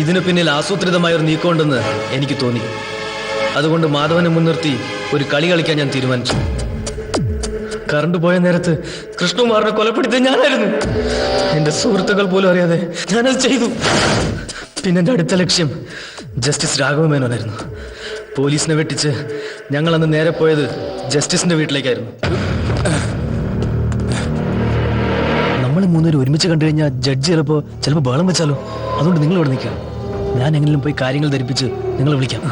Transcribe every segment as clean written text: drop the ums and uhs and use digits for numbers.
ഇതിനു പിന്നിൽ ആസൂത്രിതമായ ഒരു നീക്കമുണ്ടെന്ന് എനിക്ക് തോന്നി. അതുകൊണ്ട് മാധവനെ മുൻനിർത്തി ഒരു കളി കളിക്കാൻ ഞാൻ തീരുമാനിച്ചു. കറണ്ട് പോയ നേരത്ത് കൃഷ്ണകുമാറിനെ കൊലപ്പെടുത്തിയത് ഞാനായിരുന്നു. എന്റെ സുഹൃത്തുക്കൾ പോലും അറിയാതെ ഞാനത് ചെയ്തു. പിന്നെ എന്റെ അടുത്ത ലക്ഷ്യം ജസ്റ്റിസ് രാഘവമേനോനായിരുന്നു. പോലീസിനെ വെട്ടിച്ച് ഞങ്ങൾ അന്ന് നേരെ പോയത് ജസ്റ്റിസിന്റെ വീട്ടിലേക്കായിരുന്നു. നമ്മൾ മൂന്നുപേരും ഒരുമിച്ച് കണ്ടു കഴിഞ്ഞാൽ ജഡ്ജി ചിലപ്പോൾ ബഹളം വെച്ചാലോ. അതുകൊണ്ട് നിങ്ങൾ ഇവിടെ നിൽക്കുക. ഞാൻ എങ്ങനെയും പോയി കാര്യങ്ങൾ ധരിപ്പിച്ച് നിങ്ങളെ വിളിക്കാം.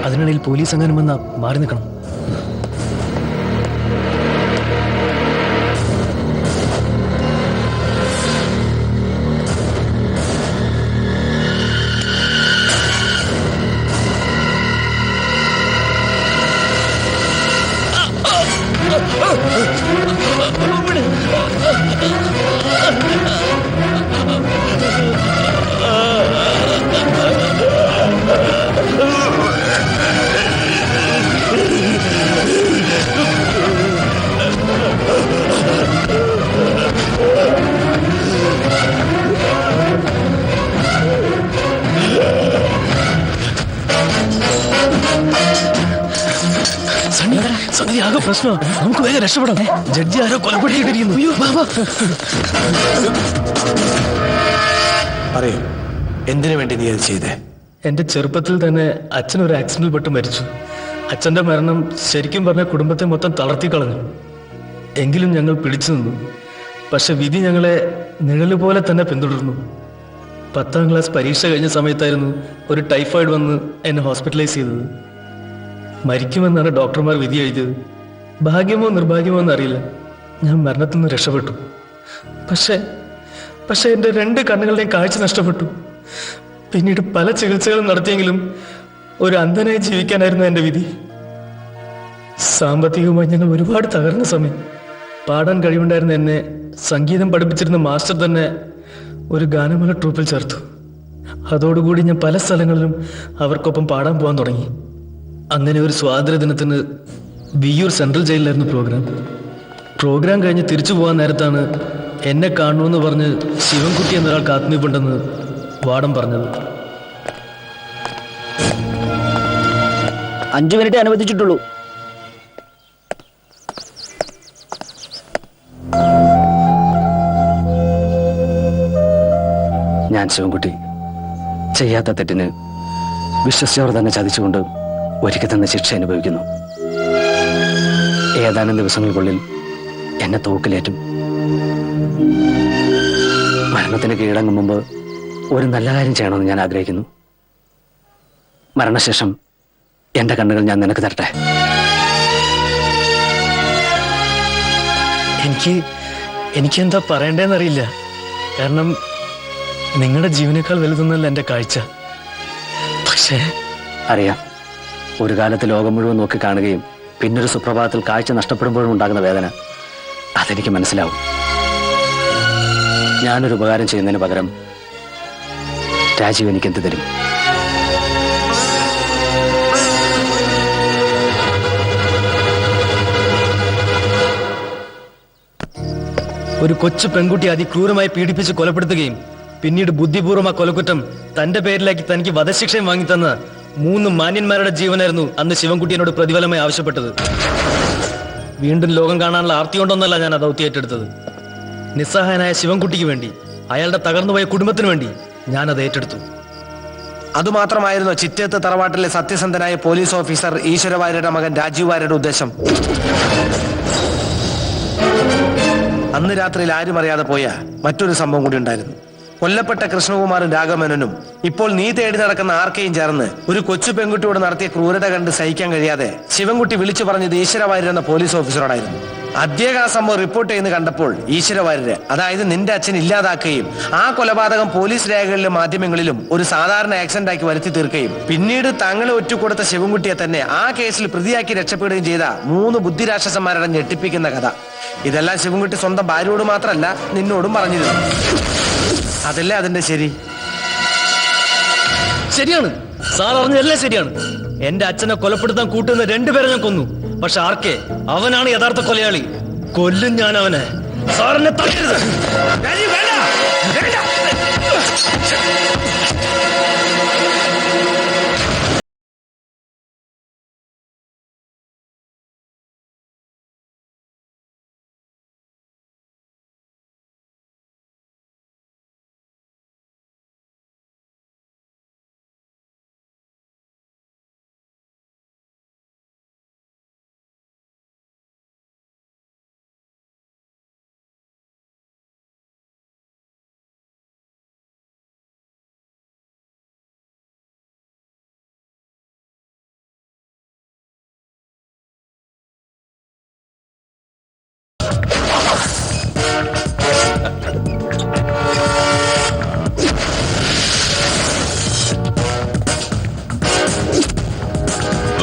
അതിനിടയിൽ പോലീസ് എങ്ങാനും വന്നാൽ മാറി നിൽക്കണം. സംഗതി ആകെ പ്രശ്നമാണ്. നമുക്ക് വേഗം രക്ഷപ്പെടാം. ജഡ്ജി ആരോ കൊലപ്പെടുത്തിയിട്ടിരിക്കുന്നു. പറയൂ, എന്തിനു വേണ്ടി നീ അത് ചെയ്തേ? എന്റെ ചെറുപ്പത്തിൽ തന്നെ അച്ഛൻ ഒരു ആക്സിഡന്റിൽ പെട്ട് മരിച്ചു. അച്ഛന്റെ മരണം ശരിക്കും പറഞ്ഞ കുടുംബത്തെ മൊത്തം തളർത്തി കളഞ്ഞു. എങ്കിലും ഞങ്ങൾ പിടിച്ചു നിന്നു. പക്ഷെ വിധി ഞങ്ങളെ നിഴല് പോലെ തന്നെ പിന്തുടർന്നു. 10ാം ക്ലാസ് പരീക്ഷ കഴിഞ്ഞ സമയത്തായിരുന്നു ഒരു ടൈഫോയിഡ് വന്ന് എന്നെ ഹോസ്പിറ്റലൈസ് ചെയ്തത്. മരിക്കുമെന്നാണ് ഡോക്ടർമാർ വിധി എഴുതിയത്. ഭാഗ്യമോ നിർഭാഗ്യമോ എന്നറിയില്ല, ഞാൻ മരണത്തിൽ നിന്ന് രക്ഷപ്പെട്ടു. പക്ഷെ എൻ്റെ 2 കണ്ണുകളുടെയും കാഴ്ച നഷ്ടപ്പെട്ടു. പിന്നീട് പല ചികിത്സകളും നടത്തിയെങ്കിലും ഒരു അന്ധനായി ജീവിക്കാനായിരുന്നു എൻ്റെ വിധി. സാമ്പത്തികമായി ഞങ്ങൾ ഒരുപാട് തകർന്ന സമയം. പാടാൻ കഴിവുണ്ടായിരുന്ന എന്നെ സംഗീതം പഠിപ്പിച്ചിരുന്ന മാസ്റ്റർ തന്നെ ഒരു ഗാനമേള ട്രൂപ്പിൽ ചേർത്തു. അതോടുകൂടി ഞാൻ പല സ്ഥലങ്ങളിലും അവർക്കൊപ്പം പാടാൻ പോകാൻ തുടങ്ങി. അങ്ങനെ ഒരു സ്വാതന്ത്ര്യ ദിനത്തിന് വിയ്യൂർ സെൻട്രൽ ജയിലിലായിരുന്നു പ്രോഗ്രാം കഴിഞ്ഞ് തിരിച്ചു പോകാൻ നേരത്താണ് എന്നെ കാണണമെന്ന് പറഞ്ഞ് ശിവൻകുട്ടി എന്നൊരാൾക്ക് ആത്മീയമുണ്ടെന്ന് വാർഡൻ പറഞ്ഞത്. 5 മിനിറ്റ് അനുവദിച്ചിട്ടുള്ളൂ. ഞാൻ ശിവൻകുട്ടി ചെയ്യാത്ത തെറ്റിന് വിശ്വസിച്ചവർ തന്നെ ചതിച്ചുകൊണ്ട് ഒരിക്കൽ തന്നെ ശിക്ഷ അനുഭവിക്കുന്നു. ഏതാനും ദിവസങ്ങൾക്കുള്ളിൽ എന്നെ തൂക്കിലേറ്റും. മരണത്തിന് കീഴടങ്ങും മുമ്പ് ഒരു നല്ല കാര്യം ചെയ്യണമെന്ന് ഞാൻ ആഗ്രഹിക്കുന്നു. മരണശേഷം എന്റെ കണ്ണുകൾ ഞാൻ നിനക്ക് തരട്ടെ. എനിക്കെന്താ പറയണ്ടേന്നറിയില്ല. കാരണം നിങ്ങളുടെ ജീവനേക്കാൾ വലുതൊന്നല്ല എൻ്റെ കാഴ്ച. പക്ഷേ അറിയാം, ഒരു കാലത്ത് ലോകം മുഴുവൻ നോക്കി കാണുകയും പിന്നൊരു സുപ്രഭാതത്തിൽ കാഴ്ച നഷ്ടപ്പെടുമ്പോഴും ഉണ്ടാകുന്ന വേദന അതെനിക്ക് മനസ്സിലാവും. ഞാനൊരു ഉപകാരം ചെയ്യുന്നതിന് പകരം രാജീവ് എനിക്ക് എന്ത് തരും? ഒരു കൊച്ചു പെൺകുട്ടി അതിക്രൂരമായി പീഡിപ്പിച്ച് കൊലപ്പെടുത്തുകയും പിന്നീട് ബുദ്ധിപൂർവ്വം ആ കൊലക്കുറ്റം തന്റെ പേരിലാക്കി തനിക്ക് വധശിക്ഷയും വാങ്ങിത്തന്ന 3 മാന്യന്മാരുടെ ജീവനായിരുന്നു അന്ന് ശിവൻകുട്ടി എന്നോട് പ്രതിഫലമായി ആവശ്യപ്പെട്ടത്. വീണ്ടും ലോകം കാണാനുള്ള ആർത്തി കൊണ്ടൊന്നല്ല ഞാൻ ആ ദൗത്യം ഏറ്റെടുത്തത്. നിസ്സഹായനായ ശിവൻകുട്ടിക്ക് വേണ്ടി, അയാളുടെ തകർന്നുപോയ കുടുംബത്തിന് വേണ്ടി ഞാൻ അത് ഏറ്റെടുത്തു. അതുമാത്രമായിരുന്നു ചിറ്റേത്ത് തറവാട്ടിലെ സത്യസന്ധനായ പോലീസ് ഓഫീസർ ഈശ്വര വാര്യരുടെ മകൻ രാജീവ് വാര്യരുടെ ഉദ്ദേശം. അന്ന് രാത്രിയിൽ ആരും അറിയാതെ പോയ മറ്റൊരു സംഭവം കൂടി ഉണ്ടായിരുന്നു. കൊല്ലപ്പെട്ട കൃഷ്ണകുമാറും രാഘവമേനോനും ഇപ്പോൾ നീ തേടി നടക്കുന്ന ആർക്കെയും ചേർന്ന് ഒരു കൊച്ചു പെൺകുട്ടിയോട് നടത്തിയ ക്രൂരത കണ്ട് സഹിക്കാൻ കഴിയാതെ ശിവൻകുട്ടി വിളിച്ചു പറഞ്ഞത് ഈശ്വര വാര്യർ എന്ന പോലീസ് ഓഫീസറോടായിരുന്നു. അദ്ദേഹം ആ സംഭവം റിപ്പോർട്ട് ചെയ്യുന്ന കണ്ടപ്പോൾ ഈശ്വര വാര്യര്, അതായത് നിന്റെ അച്ഛൻ ഇല്ലാതാക്കുകയും ആ കൊലപാതകം പോലീസ് രേഖകളിലും മാധ്യമങ്ങളിലും ഒരു സാധാരണ ആക്സിഡന്റ് ആക്കി വരുത്തി തീർക്കുകയും പിന്നീട് തങ്ങളെ ഒറ്റുകൊടുത്ത ശിവൻകുട്ടിയെ തന്നെ ആ കേസിൽ പ്രതിയാക്കി രക്ഷപ്പെടുകയും ചെയ്ത 3 ബുദ്ധിരാക്ഷസന്മാരുടെ ഞെട്ടിപ്പിക്കുന്ന കഥ. ഇതെല്ലാം ശിവൻകുട്ടി സ്വന്തം ഭാര്യയോട് മാത്രമല്ല നിന്നോടും പറഞ്ഞിരുന്നു. അതല്ലേ അതിന്റെ ശരി? ശരിയാണ് സാർ, അറിഞ്ഞതെല്ലാം ശരിയാണ്. എന്റെ അച്ഛനെ കൊലപ്പെടുത്താൻ കൂട്ടുന്ന 2 പേരെ ഞാൻ കൊന്നു. പക്ഷെ ആർക്കെ, അവനാണ് യഥാർത്ഥ കൊലയാളി. കൊല്ലും ഞാൻ അവനെ. സാറിനെ തടയരുത്.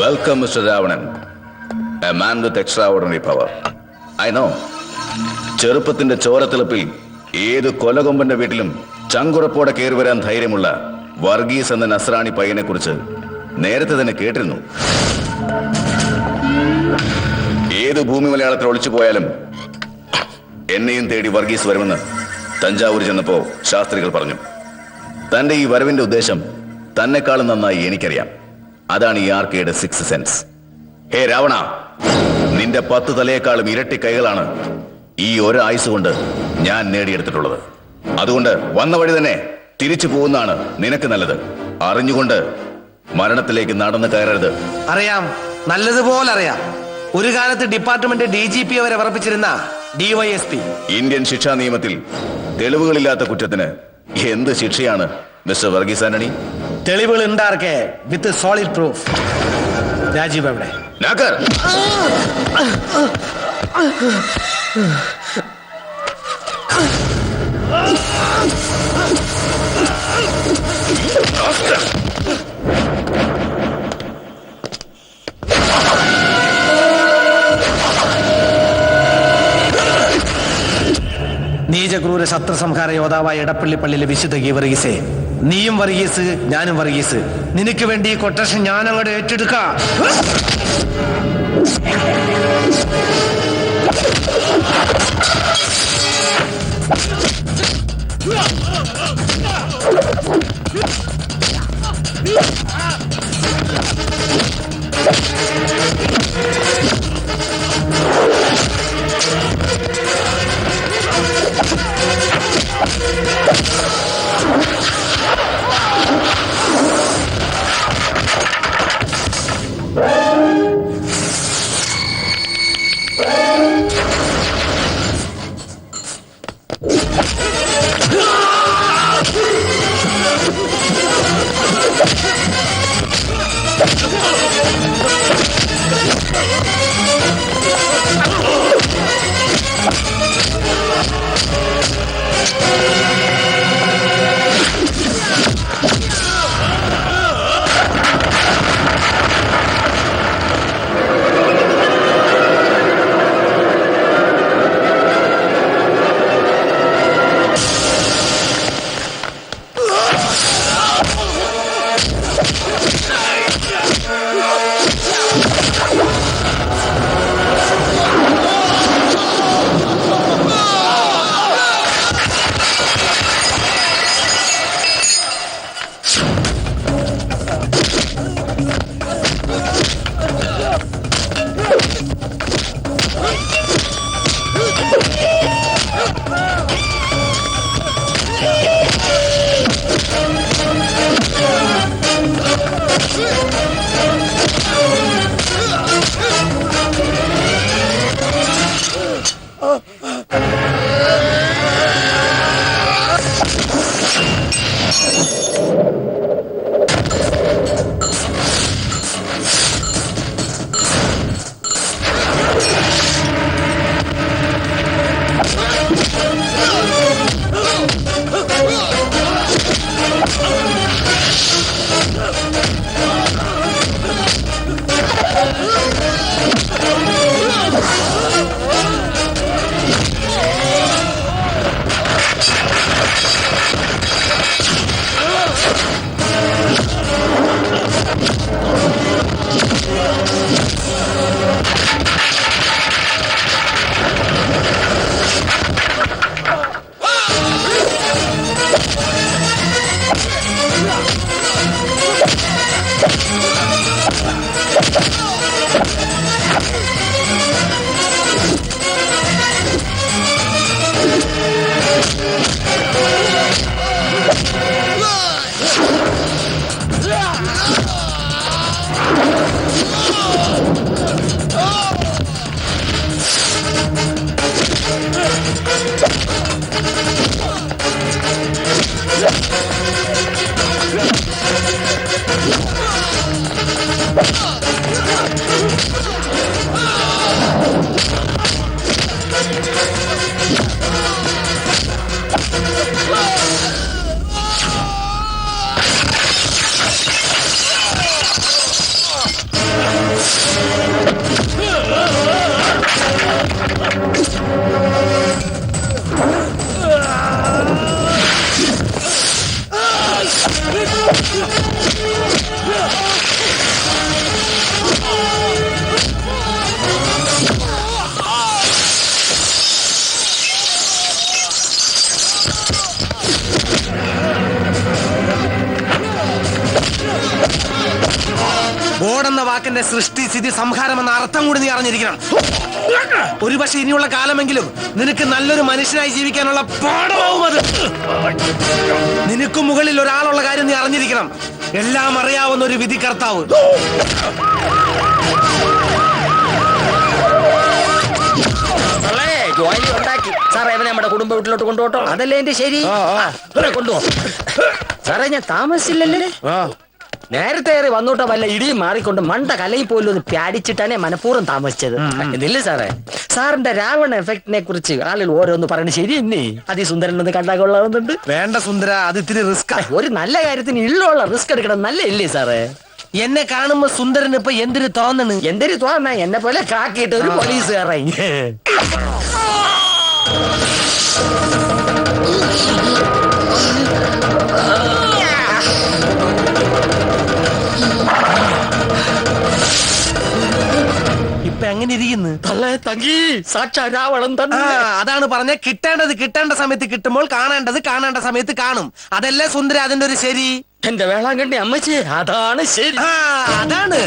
Welcome, Mr. Ravanan. A man with extraordinary power. I know. ചെറുപ്പത്തിന്റെ ചോരത്തിളപ്പിൽ ഏത് കൊലകൊമ്പന്റെ വീട്ടിലും ചങ്കുറപ്പോടെ കയറി വരാൻ ധൈര്യമുള്ള വർഗീസ് എന്ന നസ്രാണി പയ്യനെ കുറിച്ച് നേരത്തെ തന്നെ കേട്ടിരുന്നു. ഏത് ഭൂമി മലയാളത്തിൽ ഒളിച്ചു പോയാലും എന്നെയും തേടി വർഗീസ് വരുമെന്ന് തഞ്ചാവൂർ ചെന്നപ്പോ ശാസ്ത്രികൾ പറഞ്ഞു. തന്റെ ഈ വരവിന്റെ ഉദ്ദേശം തന്നെക്കാളും നന്നായി എനിക്കറിയാം. അതാണ് ഈ ആർക്കയുടെ 6th സെൻസ്. ഹേ രാവണ, നിന്റെ 10 തലയേക്കാളും ഇരട്ടി കൈകളാണ് ഈ ഒരു ആയുസ് കൊണ്ട് ഞാൻ നേടിയെടുത്തിട്ടുള്ളത്. അതുകൊണ്ട് വന്ന വഴി തന്നെ തിരിച്ചു പോകുന്നതാണ് നിനക്ക് നല്ലത്. അറിഞ്ഞുകൊണ്ട് മരണത്തിലേക്ക് നടന്നു കയറരുത്. അറിയാം, നല്ലതുപോലെ അറിയാം. ഒരു കാലത്ത് ഡിപ്പാർട്ട്മെന്റ് DGP വരെ പറപ്പിച്ചിരുന്ന DYSP. ഇന്ത്യൻ ശിക്ഷാ നിയമത്തിൽ തെളിവുകളില്ലാത്ത കുറ്റത്തിന് എന്ത് ശിക്ഷയാണ് മിസ്റ്റർ വർഗീസ് ആന്റണി? തെളിവുകൾ ഉണ്ടാർക്കെ വിത്ത് സോളിഡ് പ്രൂഫ്. രാജീവ് എവിടെ? നാക്കർ, നീചക്രൂര ശത്രുസംഹാര യോദ്ധാവായ എടപ്പള്ളി പള്ളിയിലെ വിശുദ്ധ വർഗീസേ, നീയും വർഗീസ്, ഞാനും വർഗീസ്. നിനക്ക് വേണ്ടി ഈ കൊട്ടേഷൻ ഞാൻ അങ്ങോട്ട് ഏറ്റെടുക്കാം. ബോർഡെന്ന വാക്കിന്റെ സൃഷ്ടി സ്ഥിതി സംഹാരം എന്ന അർത്ഥം കൂടി നീ അറിഞ്ഞിരിക്കണം. ഒരുപക്ഷെ ഇനിയുള്ള കാലമെങ്കിലും നിനക്ക് നല്ലൊരു മനുഷ്യനായി ജീവിക്കാനുള്ള പാഠമാവും അത്. നിനക്ക് മുകളിൽ ഒരാളുള്ള കാര്യം നീ അറിഞ്ഞിരിക്കണം. എല്ലാം അറിയാവുന്ന ഒരു വിധികർത്താവ്. ജോലി ഉണ്ടാക്കി സാറേ, അവനെ നമ്മുടെ കുടുംബ വീട്ടിലോട്ട് കൊണ്ടുപോട്ടോ. അതല്ലേ എന്റെ ശരി. കൊണ്ടുപോ സാറേ. ഞാൻ താമസിച്ചില്ലല്ലേ. നേരത്തെ ഏറി വന്നോട്ടോ. വല്ല ഇടിയും മാറിക്കൊണ്ട് മണ്ട കലയിൽ പോലും ഒന്ന് പ്യാടിച്ചിട്ടാണ് മനഃപൂർവ്വം താമസിച്ചത്. എന്നില്ലേ സാറേ, സാറിന്റെ രാവണ എഫക്റ്റിനെ കുറിച്ച് ആളുകൾ ഓരോന്ന് പറയുന്നത് ശരിയെന്നേ. അതിസുന്ദരനൊന്ന് കണ്ടാൽ കൊള്ളാവുന്നുണ്ട്. വേണ്ട സുന്ദര, അത് ഇത്തിരി റിസ്ക്. ഒരു നല്ല കാര്യത്തിന് ഇള്ളുള്ള റിസ്ക് എടുക്കണം. നല്ല ഇല്ലേ സാറേ? എന്നെ കാണുമ്പോ സുന്ദരന് ഇപ്പൊ എന്തിനു തോന്നണ്? എന്തൊരു തോന്നാ, എന്നെ പോലെ കാക്കിയിട്ട് ഒരു പോലീസുകാരൻ. ഇപ്പൊ എങ്ങനെ ഇരിക്കുന്നു? തങ്കി സാക്ഷാ രാവണൻ തന്നെ. അതാണ് പറഞ്ഞ, കിട്ടേണ്ടത് കിട്ടേണ്ട സമയത്ത് കിട്ടുമ്പോൾ കാണേണ്ടത് കാണേണ്ട സമയത്ത് കാണും. അതല്ലേ സുന്ദര അതിന്റെ ഒരു ശരി. എന്റെ വേളാങ്കണ്ണി അമ്മച്ചി, അതാണ് ശരി. അതാണ്.